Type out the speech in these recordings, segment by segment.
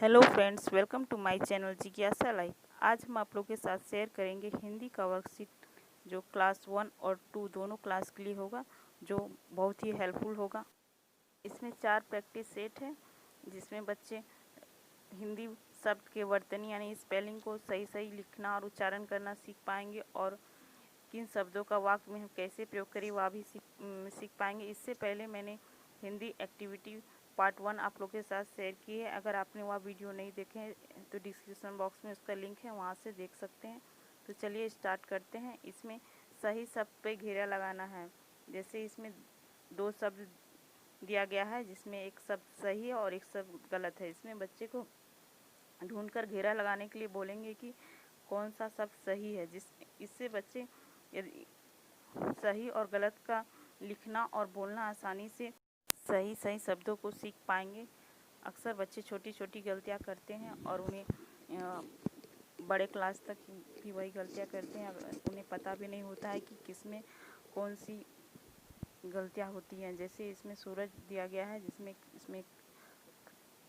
Hello friends, welcome to my channel जिज्ञासा Life. आज हम आप लोगों के साथ शेयर करेंगे हिंदी का वर्कशीट जो क्लास 1 और 2 दोनों क्लास के लिए होगा, जो बहुत ही हेल्पफुल होगा। इसमें 4 प्रैक्टिस सेट है जिसमें बच्चे हिंदी शब्द के वर्तनी यानी स्पेलिंग को सही सही लिखना और उच्चारण करना सीख पाएंगे, और किन शब्दों का वाक्य में हम कैसे प्रयोग करें वह भी सीख पाएंगे। इससे पहले मैंने हिंदी एक्टिविटी पार्ट 1 आप लोग के साथ शेयर की है। अगर आपने वह वीडियो नहीं देखे तो डिस्क्रिप्शन बॉक्स में उसका लिंक है, वहाँ से देख सकते हैं। तो चलिए स्टार्ट करते हैं। इसमें सही शब्द पे घेरा लगाना है। जैसे इसमें 2 शब्द दिया गया है जिसमें एक शब्द सही है और एक शब्द गलत है। इसमें बच्चे को ढूंढकर घेरा लगाने के लिए बोलेंगे कि कौन सा शब्द सही है। इससे बच्चे यदि सही और गलत का लिखना और बोलना आसानी से सही सही शब्दों को सीख पाएंगे। अक्सर बच्चे छोटी छोटी गलतियां करते हैं और उन्हें बड़े क्लास तक भी वही गलतियां करते हैं। उन्हें पता भी नहीं होता है कि किसमें कौन सी गलतियां होती हैं। जैसे इसमें सूरज दिया गया है, इसमें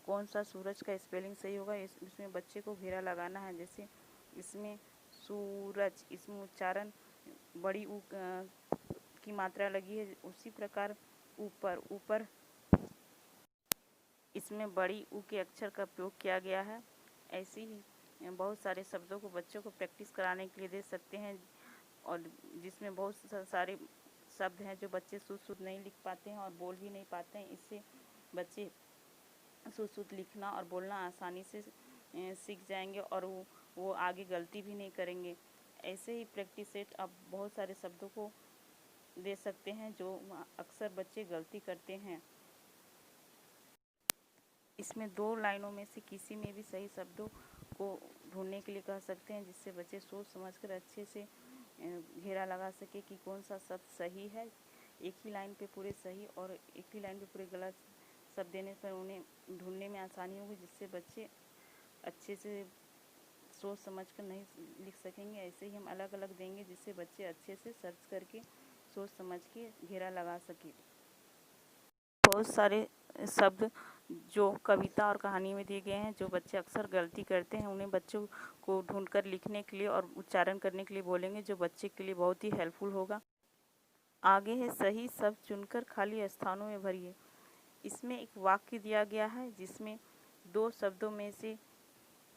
कौन सा सूरज का स्पेलिंग सही होगा, इसमें बच्चे को घेरा लगाना है। जैसे इसमें सूरज, इसमें उच्चारण बड़ी ऊ की मात्रा लगी है, उसी प्रकार ऊपर इसमें बड़ी ऊ के अक्षर का प्रयोग किया गया है। ऐसे ही बहुत सारे शब्दों को बच्चों को प्रैक्टिस कराने के लिए दे सकते हैं, और जिसमें बहुत सारे शब्द हैं जो बच्चे शुद्ध नहीं लिख पाते हैं और बोल भी नहीं पाते हैं। इससे बच्चे शुद्ध लिखना और बोलना आसानी से सीख जाएंगे और वो आगे गलती भी नहीं करेंगे। ऐसे ही प्रैक्टिस सेट आप बहुत सारे शब्दों को दे सकते हैं जो अक्सर बच्चे गलती करते हैं। इसमें 2 लाइनों में से किसी में भी सही शब्दों को ढूंढने के लिए कह सकते हैं, जिससे बच्चे सोच समझकर अच्छे से घेरा लगा सके कि कौन सा शब्द सही है। एक ही लाइन पे पूरे सही और एक ही लाइन पे पूरे गलत शब्द देने पर उन्हें ढूंढने में आसानी होगी, जिससे बच्चे अच्छे से सोच समझकर नहीं लिख सकेंगे। ऐसे ही हम अलग अलग देंगे जिससे बच्चे अच्छे से सर्च करके सोच समझ के घेरा लगा सके। बहुत सारे शब्द जो कविता और कहानी में दिए गए हैं जो बच्चे अक्सर गलती करते हैं, उन्हें बच्चों को ढूंढकर लिखने के लिए और उच्चारण करने के लिए बोलेंगे, जो बच्चे के लिए बहुत ही हेल्पफुल होगा। आगे है सही शब्द चुनकर खाली स्थानों में भरिए। इसमें एक वाक्य दिया गया है जिसमें 2 शब्दों में से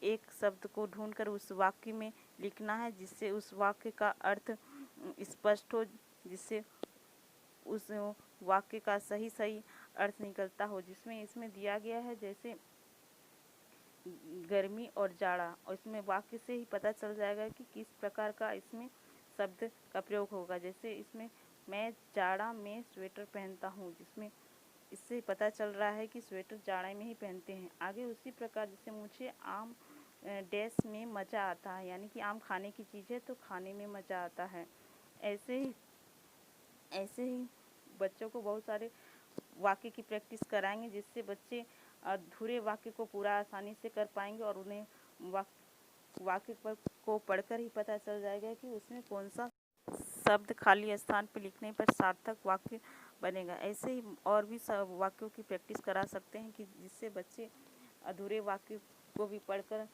एक शब्द को ढूंढकर उस वाक्य में लिखना है, जिससे उस वाक्य का अर्थ स्पष्ट हो, जिससे उस वाक्य का सही सही अर्थ निकलता हो। जिसमें इसमें दिया गया है जैसे गर्मी और जाड़ा, और इसमें वाक्य से ही पता चल जाएगा कि किस प्रकार का इसमें शब्द का प्रयोग होगा। जैसे इसमें मैं जाड़ा में स्वेटर पहनता हूँ, जिसमें इससे पता चल रहा है कि स्वेटर जाड़े में ही पहनते हैं। आगे उसी प्रकार जैसे मुझे आम डैश में मज़ा आता है, यानी कि आम खाने की चीज़ है तो खाने में मज़ा आता है। ऐसे ही बच्चों को बहुत सारे वाक्य की प्रैक्टिस कराएंगे, जिससे बच्चे अधूरे वाक्य को पूरा आसानी से कर पाएंगे और उन्हें वाक्य को पढ़कर ही पता चल जाएगा कि उसमें कौन सा शब्द खाली स्थान पर लिखने पर सार्थक वाक्य बनेगा। ऐसे ही और भी वाक्यों की प्रैक्टिस करा सकते हैं कि जिससे बच्चे अधूरे वाक्य को भी पढ़कर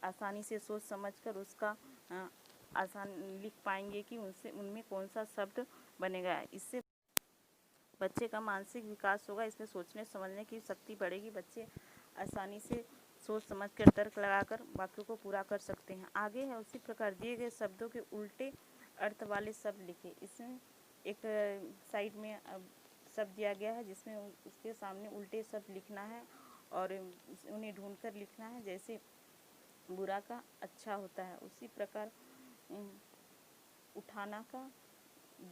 आसानी से सोच समझकर उसका आसान लिख पाएंगे कि उनमें कौन सा शब्द बनेगा। इससे बच्चे का मानसिक विकास होगा, इसमें सोचने समझने की शक्ति बढ़ेगी। बच्चे आसानी से सोच समझकर तर्क लगाकर वाक्यों को पूरा कर सकते हैं। आगे है उसी प्रकार दिए गए शब्दों के उल्टे अर्थ वाले शब्द लिखे। इसमें एक साइड में शब्द दिया गया है जिसमें उसके सामने उल्टे शब्द लिखना है और उन्हें ढूंढकर लिखना है। जैसे बुरा का अच्छा होता है, उसी प्रकार उठाना का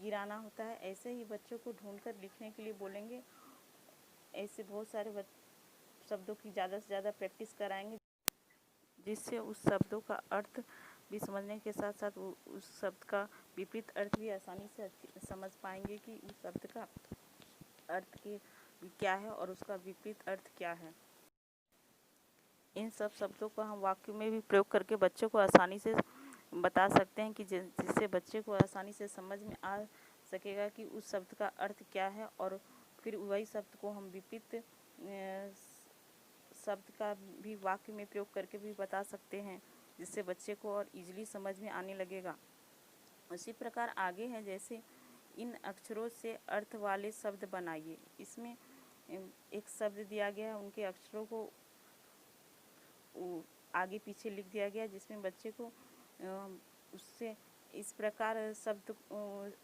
गिराना होता है। ऐसे ही बच्चों को ढूंढकर लिखने के लिए बोलेंगे। ऐसे बहुत सारे शब्दों की ज़्यादा से ज़्यादा प्रैक्टिस कराएंगे, जिससे उस शब्दों का अर्थ भी समझने के साथ साथ उस शब्द का विपरीत अर्थ भी आसानी से समझ पाएंगे कि उस शब्द का अर्थ क्या है और उसका विपरीत अर्थ क्या है। इन सब शब्दों को हम वाक्य में भी प्रयोग करके बच्चों को आसानी से बता सकते हैं कि जिससे बच्चे को आसानी से समझ में आ सकेगा कि उस शब्द का अर्थ क्या है, और फिर वही शब्द को हम विपरीत शब्द का भी वाक्य में प्रयोग करके भी बता सकते हैं, जिससे बच्चे को और इजीली समझ में आने लगेगा। उसी प्रकार आगे है, जैसे इन अक्षरों से अर्थ वाले शब्द बनाइए। इसमें एक शब्द दिया गया है, उनके अक्षरों को आगे पीछे लिख दिया गया, जिसमें बच्चे को उससे इस प्रकार शब्द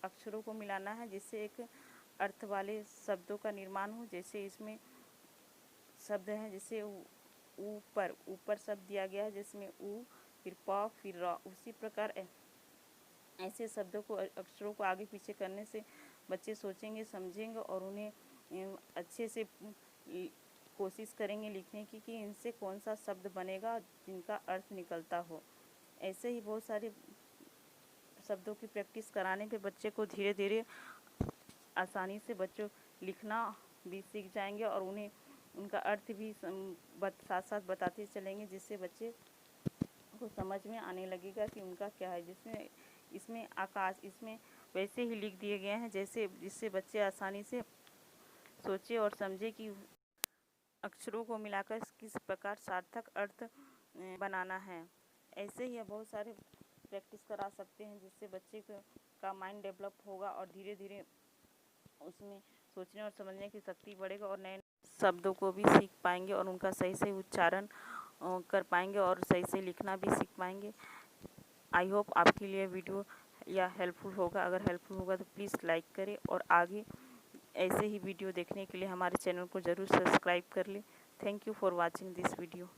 अक्षरों को मिलाना है जिससे एक अर्थ वाले शब्दों का निर्माण हो। जैसे इसमें शब्द है, जैसे ऊपर, ऊपर शब्द दिया गया है जिसमें ऊ, फिर प, फिर र। उसी प्रकार ऐसे शब्दों को, अक्षरों को आगे पीछे करने से बच्चे सोचेंगे, समझेंगे और उन्हें अच्छे से कोशिश करेंगे लिखने की कि इनसे कौन सा शब्द बनेगा जिनका अर्थ निकलता हो। ऐसे ही बहुत सारे शब्दों की प्रैक्टिस कराने पे बच्चे को धीरे धीरे आसानी से बच्चों लिखना भी सीख जाएंगे और उन्हें उनका अर्थ भी साथ साथ बताते चलेंगे, जिससे बच्चे को समझ में आने लगेगा कि उनका क्या है। इसमें आकाश, इसमें वैसे ही लिख दिए गए हैं जैसे, जिससे बच्चे आसानी से सोचे और समझे कि अक्षरों को मिलाकर किस प्रकार सार्थक अर्थ बनाना है। ऐसे ही बहुत सारे प्रैक्टिस करा सकते हैं जिससे बच्चे का माइंड डेवलप होगा और धीरे धीरे उसमें सोचने और समझने की शक्ति बढ़ेगा और नए शब्दों को भी सीख पाएंगे और उनका सही से उच्चारण कर पाएंगे और सही से लिखना भी सीख पाएंगे। आई होप आपके लिए वीडियो या हेल्पफुल होगा। अगर हेल्पफुल होगा तो प्लीज़ लाइक करें और आगे ऐसे ही वीडियो देखने के लिए हमारे चैनल को ज़रूर सब्सक्राइब कर लें। Thank you for watching this video.